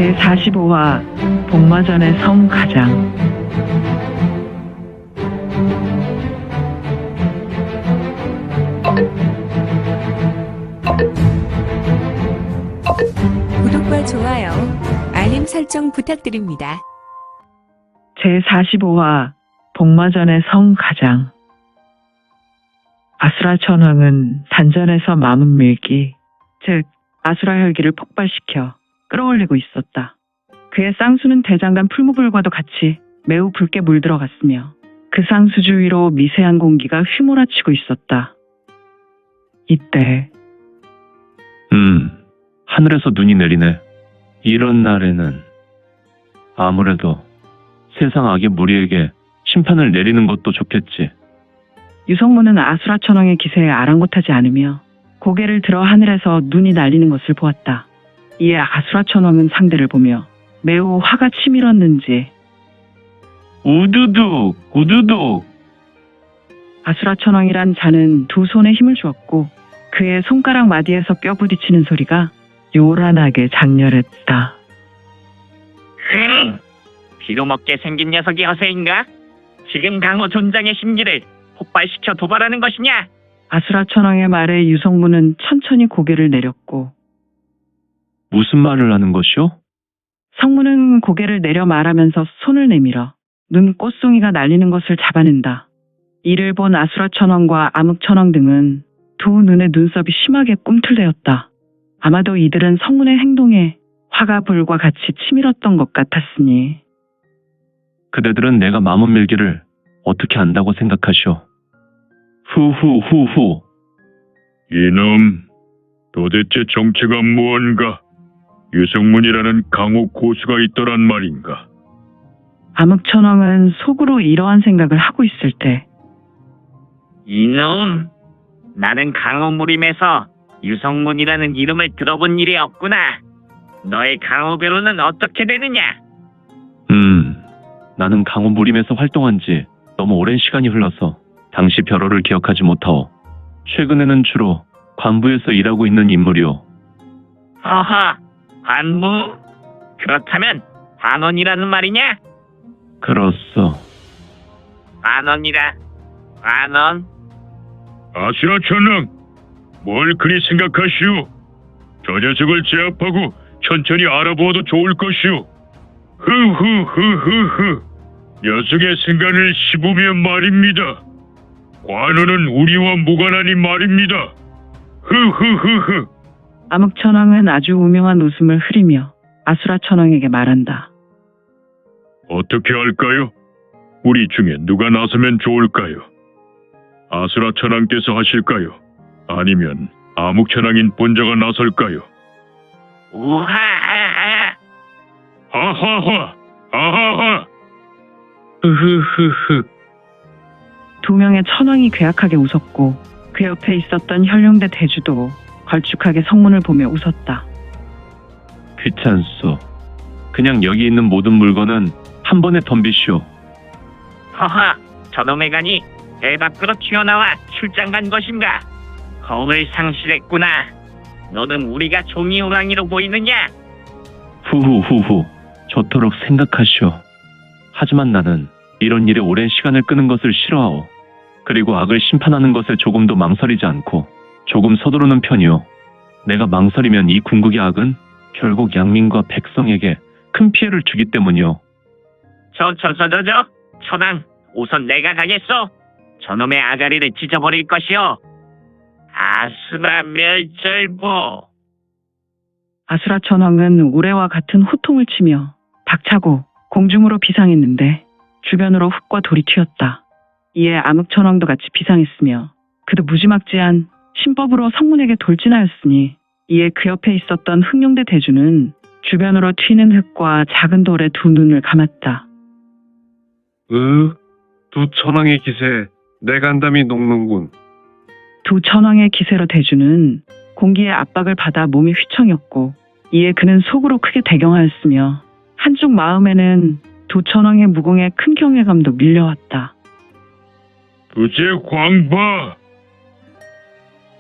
제45화 복마전의 성가장. 구독과 좋아요, 알림 설정 부탁드립니다. 제45화 복마전의 성가장. 아수라 천왕은 단전에서 마문 밀기, 즉 아수라 혈기를 폭발시켜 끌어올리고 있었다. 그의 쌍수는 대장간 풀무불과도 같이 매우 붉게 물들어갔으며 그 쌍수 주위로 미세한 공기가 휘몰아치고 있었다. 이때 하늘에서 눈이 내리네. 이런 날에는 아무래도 세상 악의 무리에게 심판을 내리는 것도 좋겠지. 유성문은 아수라 천왕의 기세에 아랑곳하지 않으며 고개를 들어 하늘에서 눈이 날리는 것을 보았다. 이에 아수라 천왕은 상대를 보며 매우 화가 치밀었는지 우두둑 우두둑. 아수라 천왕이란 자는 두 손에 힘을 주었고 그의 손가락 마디에서 뼈 부딪히는 소리가 요란하게 장렬했다. 비로먹게 생긴 녀석이 허세인가? 지금 강호 존장의 심기를 폭발시켜 도발하는 것이냐? 아수라 천왕의 말에 유성문은 천천히 고개를 내렸고 무슨 말을 하는 것이오? 성문은 고개를 내려 말하면서 손을 내밀어 눈 꽃송이가 날리는 것을 잡아낸다. 이를 본 아수라 천왕과 암흑 천왕 등은 두 눈의 눈썹이 심하게 꿈틀대었다. 아마도 이들은 성문의 행동에 화가 불과 같이 치밀었던 것 같았으니. 그대들은 내가 마문 밀기를 어떻게 안다고 생각하시오? 후후후후. 이놈, 도대체 정체가 무언가? 유성문이라는 강호 고수가 있더란 말인가? 암흑 천왕은 속으로 이러한 생각을 하고 있을 때 이놈, 나는 강호 무림에서 유성문이라는 이름을 들어본 일이 없구나. 너의 강호 배로는 어떻게 되느냐? 나는 강호 무림에서 활동한 지 너무 오랜 시간이 흘러서 당시 벼로를 기억하지 못하오. 최근에는 주로 관부에서 일하고 있는 인물이오. 허허, 관부? 그렇다면 관원이라는 말이냐? 그렇소. 관원이라, 관원? 아수라 천왕, 뭘 그리 생각하시오? 저 녀석을 제압하고 천천히 알아보아도 좋을 것이오. 흐흐흐흐흐. 녀석의 생각을 씹으면 말입니다. 관원은 우리와 무관하니 말입니다. 흐흐흐흐. 암흑 천왕은 아주 우명한 웃음을 흐리며 아수라 천왕에게 말한다. 어떻게 할까요? 우리 중에 누가 나서면 좋을까요? 아수라 천왕께서 하실까요? 아니면 암흑 천왕인 본자가 나설까요? 우하하하. 하하하! 하하하! 흐흐흐흐. 두 명의 천왕이 괴악하게 웃었고 그 옆에 있었던 현룡대 대주도 걸쭉하게 성문을 보며 웃었다. 귀찮소. 그냥 여기 있는 모든 물건은 한 번에 덤비시오. 허허, 저놈의 간이 배 밖으로 튀어나와 출장 간 것인가? 겁을 상실했구나. 너는 우리가 종이 호랑이로 보이느냐? 후후후후. 좋도록 생각하시오. 하지만 나는 이런 일에 오랜 시간을 끄는 것을 싫어하오. 그리고 악을 심판하는 것에 조금도 망설이지 않고 조금 서두르는 편이오. 내가 망설이면 이 궁극의 악은 결국 양민과 백성에게 큰 피해를 주기 때문이오. 저, 천왕, 우선 내가 가겠소. 저놈의 아가리를 찢어버릴 것이오. 아수라 멸절보. 아수라 천왕은 우레와 같은 호통을 치며 박차고 공중으로 비상했는데 주변으로 흙과 돌이 튀었다. 이에 암흑 천왕도 같이 비상했으며 그도 무지막지한 신법으로 성문에게 돌진하였으니 이에 그 옆에 있었던 흑룡대 대주는 주변으로 튀는 흙과 작은 돌에 두 눈을 감았다. 두 천왕의 기세에 내 간담이 녹는군. 두 천왕의 기세로 대주는 공기의 압박을 받아 몸이 휘청였고 이에 그는 속으로 크게 대경하였으며 한쪽 마음에는 두 천왕의 무공에 큰 경외감도 밀려왔다. 부제 광바!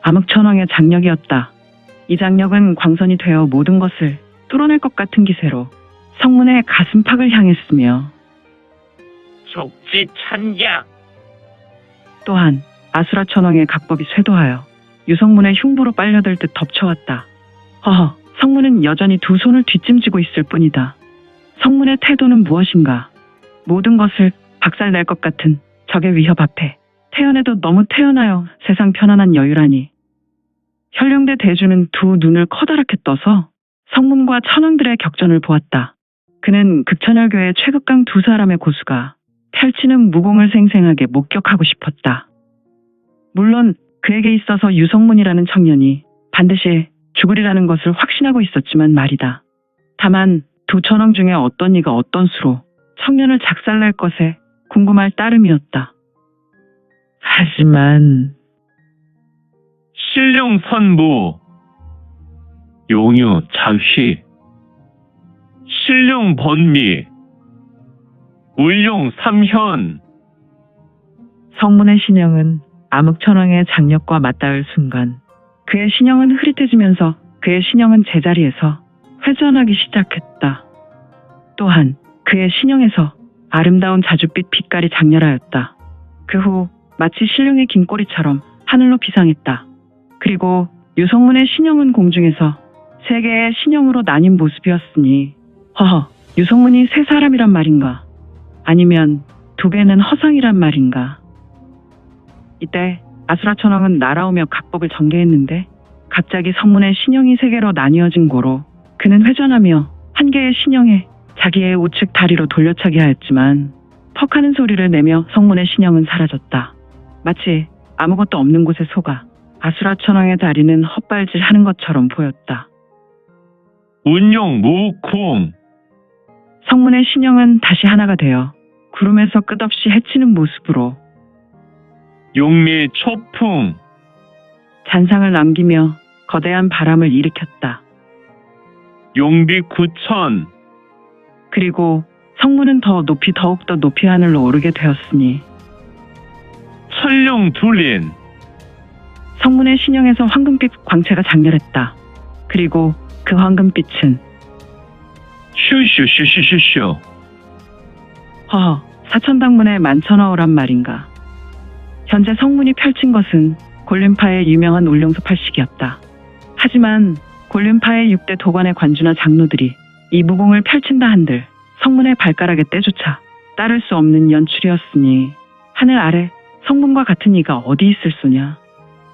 암흑 천왕의 장력이었다. 이 장력은 광선이 되어 모든 것을 뚫어낼 것 같은 기세로 성문의 가슴팍을 향했으며 족지 천격. 또한 아수라천왕의 각법이 쇄도하여 유성문의 흉부로 빨려들 듯 덮쳐왔다. 허허, 성문은 여전히 두 손을 뒷짐지고 있을 뿐이다. 성문의 태도는 무엇인가? 모든 것을 박살낼 것 같은 적의 위협 앞에 태연해도 너무 태연하여 세상 편안한 여유라니. 현룡대 대주는 두 눈을 커다랗게 떠서 성문과 천왕들의 격전을 보았다. 그는 극천열교의 최극강 두 사람의 고수가 펼치는 무공을 생생하게 목격하고 싶었다. 물론 그에게 있어서 유성문이라는 청년이 반드시 죽으리라는 것을 확신하고 있었지만 말이다. 다만 두 천왕 중에 어떤 이가 어떤 수로 청년을 작살낼 것에 궁금할 따름이었다. 하지만 신령 선부, 용유 자휘, 신령 번미, 울용 삼현. 성문의 신형은 암흑천왕의 장력과 맞닿을 순간 그의 신형은 흐릿해지면서 그의 신형은 제자리에서 회전하기 시작했다. 또한 그의 신형에서 아름다운 자줏빛 빛깔이 장렬하였다. 그 후 마치 신령의 긴 꼬리처럼 하늘로 비상했다. 그리고 유성문의 신형은 공중에서 세 개의 신형으로 나뉜 모습이었으니 허허, 유성문이 세 사람이란 말인가? 아니면 두 개는 허상이란 말인가? 이때 아수라천왕은 날아오며 각법을 전개했는데 갑자기 성문의 신형이 세 개로 나뉘어진 고로 그는 회전하며 한 개의 신형에 자기의 우측 다리로 돌려차기 하였지만 퍽하는 소리를 내며 성문의 신형은 사라졌다. 마치 아무것도 없는 곳에 속아 아수라천왕의 다리는 헛발질하는 것처럼 보였다. 운용 무콩. 성문의 신형은 다시 하나가 되어 구름에서 끝없이 헤치는 모습으로 용미 초풍. 잔상을 남기며 거대한 바람을 일으켰다. 용비 구천. 그리고 성문은 더욱더 높이 하늘로 오르게 되었으니 천룡 둘린. 성문의 신형에서 황금빛 광채가 장렬했다. 그리고 그 황금빛은 슈슈슈슈슈슈. 허허, 사천당문의 만천하오란 말인가. 현재 성문이 펼친 것은 골륜파의 유명한 울룡소 팔식이었다. 하지만 골륜파의 6대 도관의 관주나 장로들이 이 무공을 펼친다 한들 성문의 발가락의 때조차 따를 수 없는 연출이었으니 하늘 아래 성문과 같은 이가 어디 있을 소냐.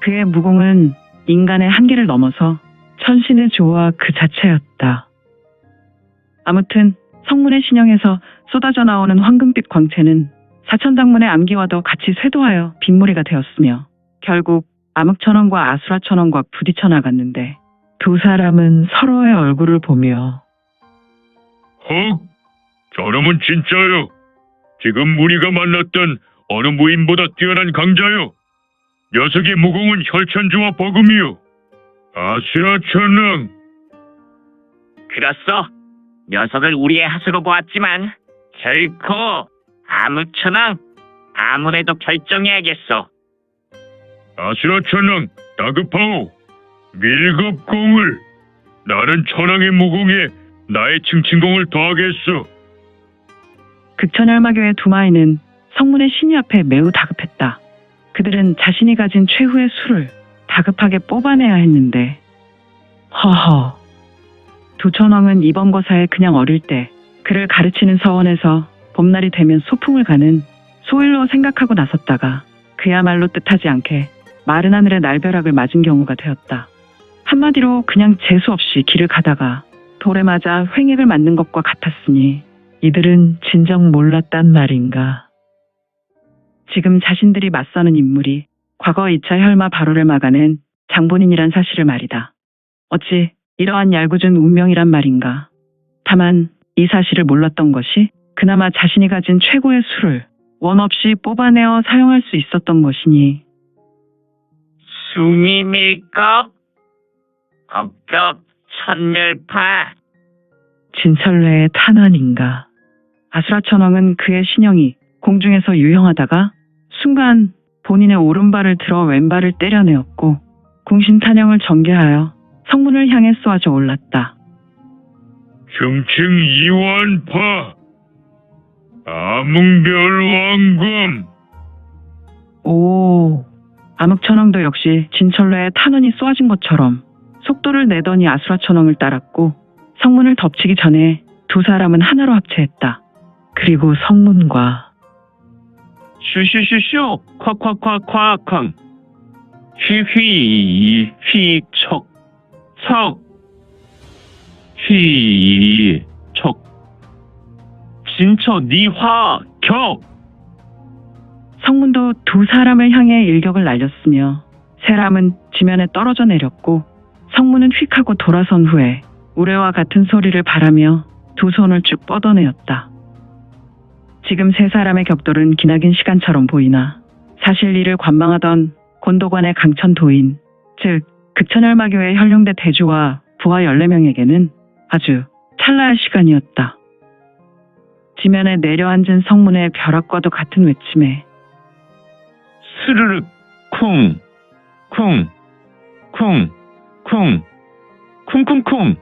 그의 무공은 인간의 한계를 넘어서 천신의 조화 그 자체였다. 아무튼 성문의 신형에서 쏟아져 나오는 황금빛 광채는 사천당문의 암기와도 같이 쇄도하여 빗무리가 되었으며 결국 암흑천왕과 아수라천왕과 부딪혀 나갔는데 두 사람은 서로의 얼굴을 보며 헉, 저놈은 진짜요. 지금 우리가 만났던 어느 무인보다 뛰어난 강자요. 녀석의 무공은 혈천주와 버금이요. 아수라천왕. 그렇소. 녀석을 우리의 하수로 보았지만 결코 암흑천왕 아무래도 결정해야겠소. 아수라천왕 다급하오. 밀급공을. 나는 천왕의 무공에 나의 칭칭공을 더하겠소. 극천열마교의 두 마이는 성문의 신이 앞에 매우 다급했다. 그들은 자신이 가진 최후의 수를 다급하게 뽑아내야 했는데 허허, 두 천왕은 이번 거사에 그냥 어릴 때 그를 가르치는 서원에서 봄날이 되면 소풍을 가는 소일로 생각하고 나섰다가 그야말로 뜻하지 않게 마른 하늘의 날벼락을 맞은 경우가 되었다. 한마디로 그냥 재수없이 길을 가다가 돌에 맞아 횡액을 맞는 것과 같았으니 이들은 진정 몰랐단 말인가. 지금 자신들이 맞서는 인물이 과거 2차 혈마 발호를 막아낸 장본인이란 사실을 말이다. 어찌 이러한 얄궂은 운명이란 말인가. 다만 이 사실을 몰랐던 것이 그나마 자신이 가진 최고의 수를 원 없이 뽑아내어 사용할 수 있었던 것이니 숭이 밀꺽 억격 천멸파. 진설래의 탄환인가. 아수라천왕은 그의 신형이 공중에서 유영하다가 순간 본인의 오른발을 들어 왼발을 때려내었고 궁신탄형을 전개하여 성문을 향해 쏘아져 올랐다. 충칭 이완파 암흥별왕검. 오, 암흑천왕도 역시 진철로에 탄원이 쏘아진 것처럼 속도를 내더니 아수라천왕을 따랐고 성문을 덮치기 전에 두 사람은 하나로 합체했다. 그리고 성문과 슈슈슈슈 콱콱콱콱쾅 휘휘 휘척 척 휘척 진처 니화 격. 성문도 두 사람을 향해 일격을 날렸으며 세람은 지면에 떨어져 내렸고 성문은 휙하고 돌아선 후에 우레와 같은 소리를 바라며 두 손을 쭉 뻗어내었다. 지금 세 사람의 격돌은 기나긴 시간처럼 보이나 사실 이를 관망하던 곤도관의 강천도인, 즉 극천혈마교의 현룡대 대주와 부하 14명에게는 아주 찰나의 시간이었다. 지면에 내려앉은 성문의 벼락과도 같은 외침에 스르륵 쿵 쿵 쿵 쿵 쿵쿵쿵.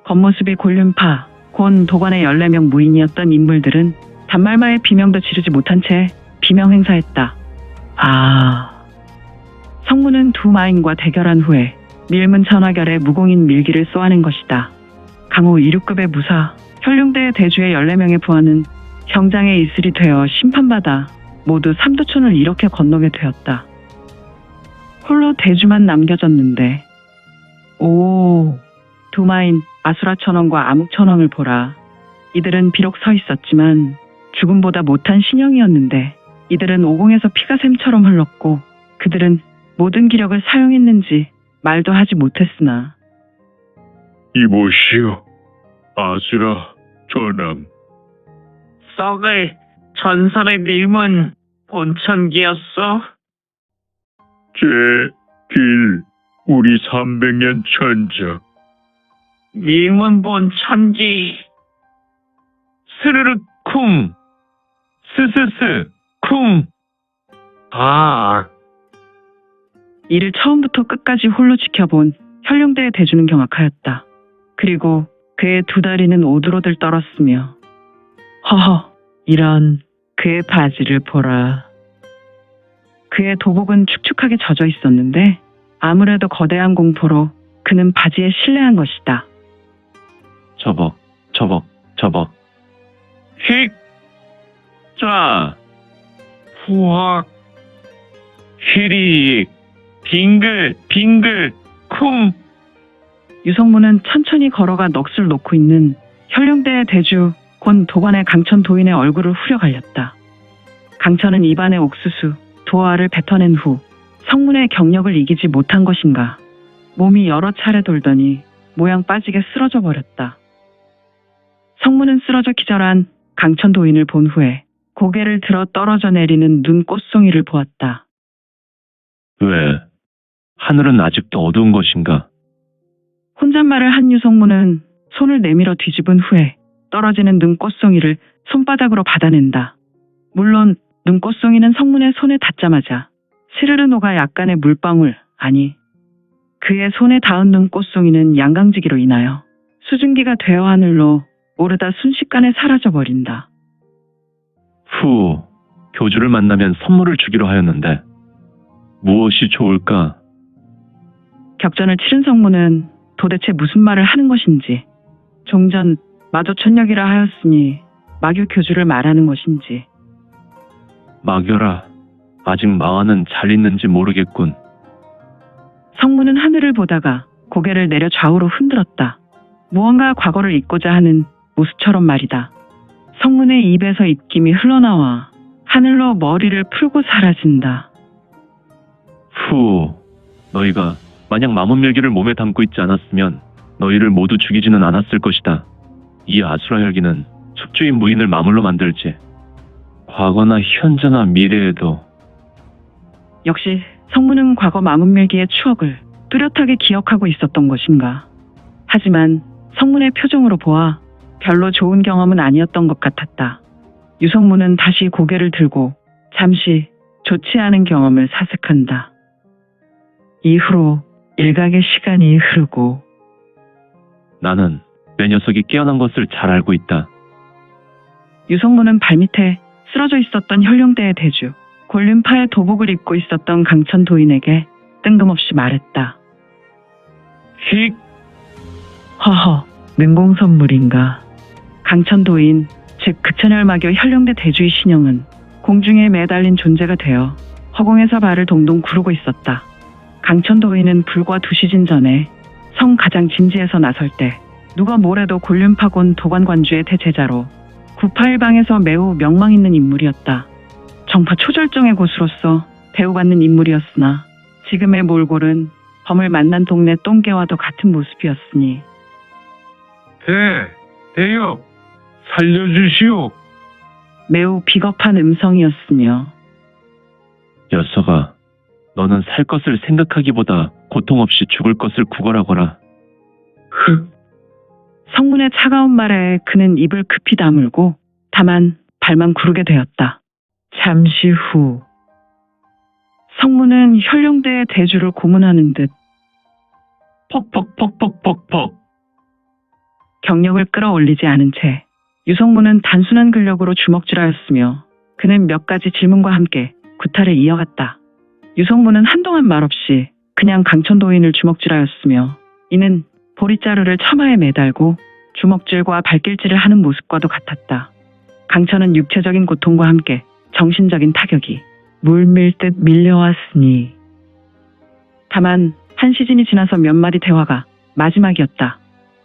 겉모습이 곤륜파, 곤 도관의 14명 무인이었던 인물들은 단말마의 비명도 지르지 못한 채 비명 행사했다. 성문은 두 마인과 대결한 후에 밀문 천하결에 무공인 밀기를 쏘아낸 것이다. 강호 2류급의 무사, 현룡대의 대주의 14명의 부하는 형장의 이슬이 되어 심판받아 모두 삼두촌을 이렇게 건너게 되었다. 홀로 대주만 남겨졌는데 두 마인 아수라천왕과 암흑천왕을 보라. 이들은 비록 서 있었지만 죽음보다 못한 신형이었는데 이들은 오공에서 피가 샘처럼 흘렀고 그들은 모든 기력을 사용했는지 말도 하지 못했으나 이보시오, 아수라 전왕. 썩을 전설의 밀문 본천기였어. 제 길 우리 300년 천적. 밀문 본천기. 스르륵 쿵 스스스 쿵. 이를 처음부터 끝까지 홀로 지켜본 현룡대의 대주는 경악하였다. 그리고 그의 두 다리는 오들오들 떨었으며 허허, 이런 그의 바지를 보라. 그의 도복은 축축하게 젖어 있었는데 아무래도 거대한 공포로 그는 바지에 실내한 것이다. 저벅 휙 쫙 후악 휘릭 빙글 쿵. 유성문은 천천히 걸어가 넋을 놓고 있는 현룡대의 대주 곤 도관의 강천 도인의 얼굴을 후려갈렸다. 강천은 입안에 옥수수, 도화를 뱉어낸 후 성문의 경력을 이기지 못한 것인가. 몸이 여러 차례 돌더니 모양 빠지게 쓰러져 버렸다. 성문은 쓰러져 기절한 강천 도인을 본 후에 고개를 들어 떨어져 내리는 눈꽃송이를 보았다. 왜 하늘은 아직도 어두운 것인가? 혼잣말을 한 유성문은 손을 내밀어 뒤집은 후에 떨어지는 눈꽃송이를 손바닥으로 받아낸다. 물론 눈꽃송이는 성문의 손에 닿자마자 스르르 녹아 약간의 물방울, 아니 그의 손에 닿은 눈꽃송이는 양강지기로 인하여 수증기가 되어 하늘로 오르다 순식간에 사라져버린다. 후, 교주를 만나면 선물을 주기로 하였는데 무엇이 좋을까? 격전을 치른 성문은 도대체 무슨 말을 하는 것인지, 종전 마조천력이라 하였으니 마교 교주를 말하는 것인지. 마교라, 아직 마화는 잘 있는지 모르겠군. 성문은 하늘을 보다가 고개를 내려 좌우로 흔들었다. 무언가 과거를 잊고자 하는 모습처럼 말이다. 성문의 입에서 입김이 흘러나와 하늘로 머리를 풀고 사라진다. 후, 너희가 만약 마문밀기를 몸에 담고 있지 않았으면 너희를 모두 죽이지는 않았을 것이다. 이 아수라 혈기는 숙주인 무인을 마물로 만들지. 과거나 현재나 미래에도. 역시 성문은 과거 마문밀기의 추억을 뚜렷하게 기억하고 있었던 것인가. 하지만 성문의 표정으로 보아 별로 좋은 경험은 아니었던 것 같았다. 유성문은 다시 고개를 들고 잠시 좋지 않은 경험을 사색한다. 이후로 일각의 시간이 흐르고 나는 내 녀석이 깨어난 것을 잘 알고 있다. 유성문은 발밑에 쓰러져 있었던 현룡대의 대주, 골륜파의 도복을 입고 있었던 강천 도인에게 뜬금없이 말했다. 휙! 허허, 능공선물인가. 강천 도인, 즉 극천혈마교 현룡대 대주의 신영은 공중에 매달린 존재가 되어 허공에서 발을 동동 구르고 있었다. 강천 도인은 불과 2시즌 전에 성 가장 진지에서 나설 때 누가 뭐래도 골륜파곤 도관관주의 대제자로 981방에서 매우 명망 있는 인물이었다. 정파 초절정의 고수로서 대우받는 인물이었으나 지금의 몰골은 범을 만난 동네 똥개와도 같은 모습이었으니 대여, 살려주시오. 매우 비겁한 음성이었으며 녀석아, 너는 살 것을 생각하기보다 고통 없이 죽을 것을 구걸하거라. 성문의 차가운 말에 그는 입을 급히 다물고 다만 발만 구르게 되었다. 잠시 후 성문은 현룡대의 대주를 고문하는 듯 퍽퍽퍽퍽퍽퍽. 경력을 끌어올리지 않은 채 유성문은 단순한 근력으로 주먹질하였으며 그는 몇 가지 질문과 함께 구타를 이어갔다. 유성문은 한동안 말없이 그냥 강천도인을 주먹질하였으며 이는 보릿자루를 처마에 매달고 주먹질과 발길질을 하는 모습과도 같았다. 강천은 육체적인 고통과 함께 정신적인 타격이 물밀듯 밀려왔으니 다만 한 시즌이 지나서 몇 마디 대화가 마지막이었다.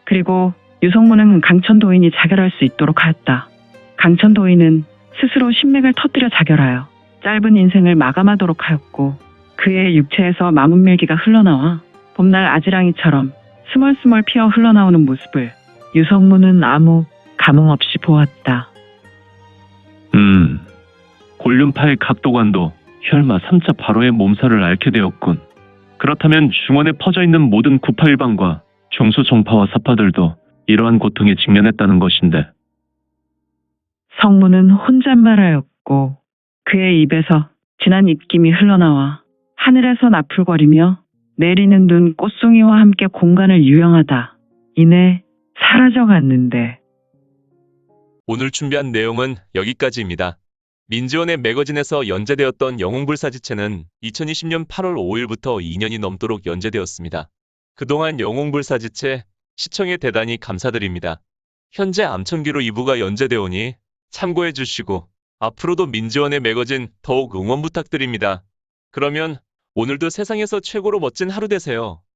그리고 유성문은 강천도인이 자결할 수 있도록 하였다. 강천도인은 스스로 신맥을 터뜨려 자결하여 짧은 인생을 마감하도록 하였고 그의 육체에서 마문밀기가 흘러나와 봄날 아지랑이처럼 스멀스멀 피어 흘러나오는 모습을 유성문은 아무 감흥 없이 보았다. 골륜파의 각도관도 혈마 3차 바로의 몸살을 앓게 되었군. 그렇다면 중원에 퍼져있는 모든 981방과 중수종파와 사파들도 이러한 고통에 직면했다는 것인데. 성문은 혼잣말하였고 그의 입에서 진한 입김이 흘러나와 하늘에서 나풀거리며 내리는 눈 꽃송이와 함께 공간을 유영하다 이내 사라져갔는데 오늘 준비한 내용은 여기까지입니다. 민지원의 매거진에서 연재되었던 영웅불사지체는 2020년 8월 5일부터 2년이 넘도록 연재되었습니다. 그동안 영웅불사지체 시청에 대단히 감사드립니다. 현재 암천기로 2부가 연재되오니 참고해 주시고 앞으로도 민지원의 매거진 더욱 응원 부탁드립니다. 그러면 오늘도 세상에서 최고로 멋진 하루 되세요.